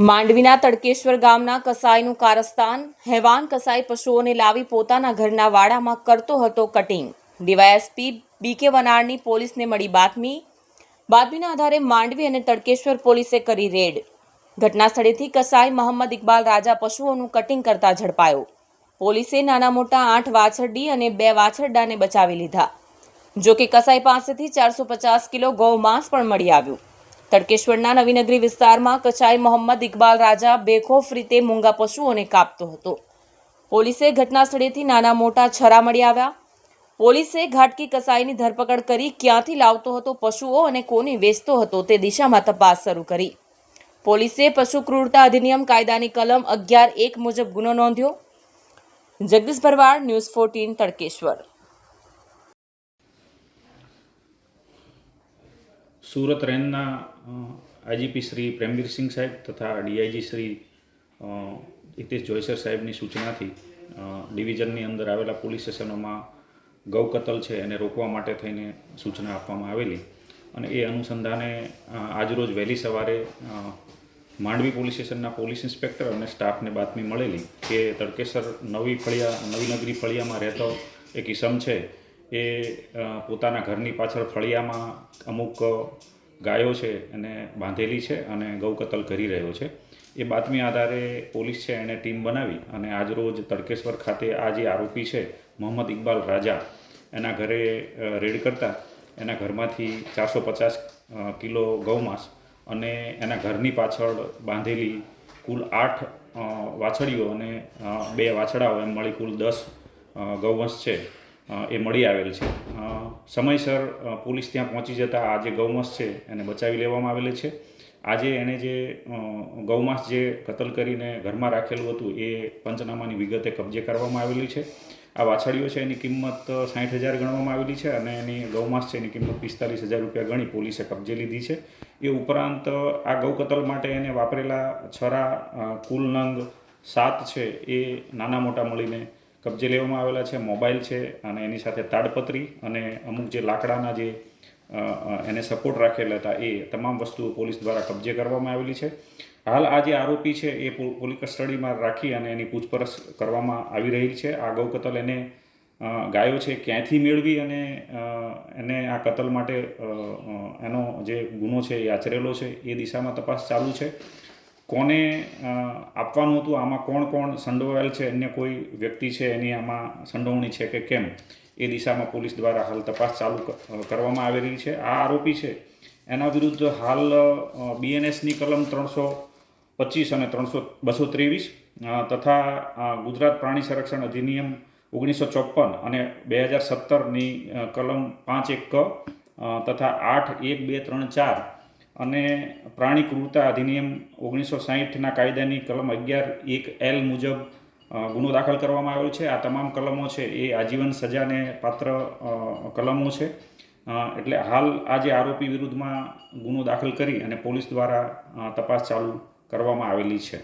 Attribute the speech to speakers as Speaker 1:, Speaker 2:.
Speaker 1: માંડવીના તડકેશ્વર ગામના કસાઈનું કારસ્તાન. હેવાન કસાઈ પશુઓને લાવી પોતાના ઘરના વાડામાં કરતો હતો કટિંગ. ડીવાયએસપી બીકે વનાડની પોલીસને મળી બાતમીના આધારે માંડવી અને તડકેશ્વર પોલીસે કરી રેડ. ઘટના સ્થળેથી કસાઈ મોહમ્મદ ઇકબાલ રાજા પશુઓનું કટિંગ કરતા ઝડપાયો. પોલીસે નાના મોટા 8 વાછરડી અને 2 વાછરડાને બચાવી લીધા. જોકે કસાઈ પાસેથી 450 કિલો ગૌમાંસ પણ મળી આવ્યું. તડકેશ્વરના નવીનગરી વિસ્તારમાં કસાઈ મોહમ્મદ ઇકબાલ રાજા બેખોફ રીતે મૂંગા પશુઓને કાપતો હતો. પોલીસે ઘટના સ્થળેથી નાના મોટા છરા મળી આવ્યા. પોલીસે ઘાટકી કસાઈની ધરપકડ કરી ક્યાંથી લાવતો હતો પશુઓ અને કોને વેચતો હતો તે દિશામાં તપાસ શરૂ કરી. પોલીસે પશુ ક્રૂરતા અધિનિયમ કાયદાની કલમ 11(1) મુજબ ગુનો નોંધ્યો. જગદીશ ભરવાડ, ન્યૂઝ 14, તડકેશ્વર.
Speaker 2: સુરત રેન્જના આઈજીપી શ્રી પ્રેમવીરસિંહ સાહેબ તથા ડીઆઈજી શ્રી હિતેશ જોયસર સાહેબની સૂચનાથી ડિવિઝનની અંદર આવેલા પોલીસ સ્ટેશનોમાં ગૌ કતલ છે એને રોકવા માટે થઈને સૂચના આપવામાં આવેલી અને એ અનુસંધાને આજરોજ વહેલી સવારે માંડવી પોલીસ સ્ટેશનના પોલીસ ઇન્સ્પેક્ટર અને સ્ટાફને બાતમી મળેલી કે તડકેસર નવીનગરી ફળિયામાં રહેતો એક ઈસમ છે એ પોતાના ઘરની પાછળ ફળિયામાં અમુક ગાયો છે એને બાંધેલી છે અને ગૌ કતલ કરી રહ્યો છે. એ બાતમી આધારે પોલીસ છે એણે ટીમ બનાવી અને આજરોજ તડકેશ્વર ખાતે આ જે આરોપી છે મોહમ્મદ ઇકબાલ રાજા એના ઘરે રેડ કરતા એના ઘરમાંથી 450 કિલો ગૌમાંસ અને એના ઘરની પાછળ બાંધેલી કુલ 8 વાછડીઓ અને 2 વાછડાઓ એમ મળી કુલ 10 ગૌવંશ છે એ મળી આવેલ છે. સમયસર પોલીસ ત્યાં પહોંચી જતાં આ જે ગૌમાંસ છે એને બચાવી લેવામાં આવેલી છે. આજે એણે જે ગૌમાંસ જે કતલ કરીને ઘરમાં રાખેલું હતું એ પંચનામાની વિગતે કબજે કરવામાં આવેલી છે. આ વાછડીઓ છે એની કિંમત 60,000 ગણવામાં આવેલી છે અને એની ગૌમાંસ છે એની કિંમત 45,000 રૂપિયા ગણી પોલીસે કબજે લીધી છે. એ ઉપરાંત આ ગૌ કતલ માટે એને વાપરેલા છરા કુલ નંગ 7 છે એ નાના મોટા મળીને કબજે લેવામાં આવેલા છે. મોબાઈલ છે અને એની સાથે તાડપત્રી અને અમુક જે લાકડાના જે એને સપોર્ટ રાખેલા હતા એ તમામ વસ્તુઓ પોલીસ દ્વારા કબજે કરવામાં આવેલી છે. હાલ આ જે આરોપી છે એ પોલીસ કસ્ટડીમાં રાખી અને એની પૂછપરછ કરવામાં આવી રહી છે. આ ગૌ કતલ એને ગાયો છે ક્યાંથી મેળવી અને એને આ કતલ માટે એનો જે ગુનો છે એ આચરેલો છે એ દિશામાં તપાસ ચાલુ છે. કોને આપવાનું હતું, આમાં કોણ સંડોવાયેલ છે, અન્ય કોઈ વ્યક્તિ છે એની આમાં સંડોવણી છે કે કેમ એ દિશામાં પોલીસ દ્વારા હાલ તપાસ ચાલુ કરવામાં આવેલી છે. આ આરોપી છે એના વિરુદ્ધ હાલ બીએનએસની કલમ 325 અને 223 તથા ગુજરાત પ્રાણી સંરક્ષણ અધિનિયમ 1954 અને 2017ની કલમ 5(1) તથા 8(1), 2, 3, 4 અને પ્રાણી ક્રૂરતા અધિનિયમ 1960ના કાયદાની કલમ 11(1)L મુજબ ગુનો દાખલ કરવામાં આવ્યો છે. આ તમામ કલમો છે એ આજીવન સજાને પાત્ર કલમો છે. એટલે હાલ આ જે આરોપી વિરુદ્ધમાં ગુનો દાખલ કરી અને પોલીસ દ્વારા તપાસ ચાલુ કરવામાં આવેલી છે.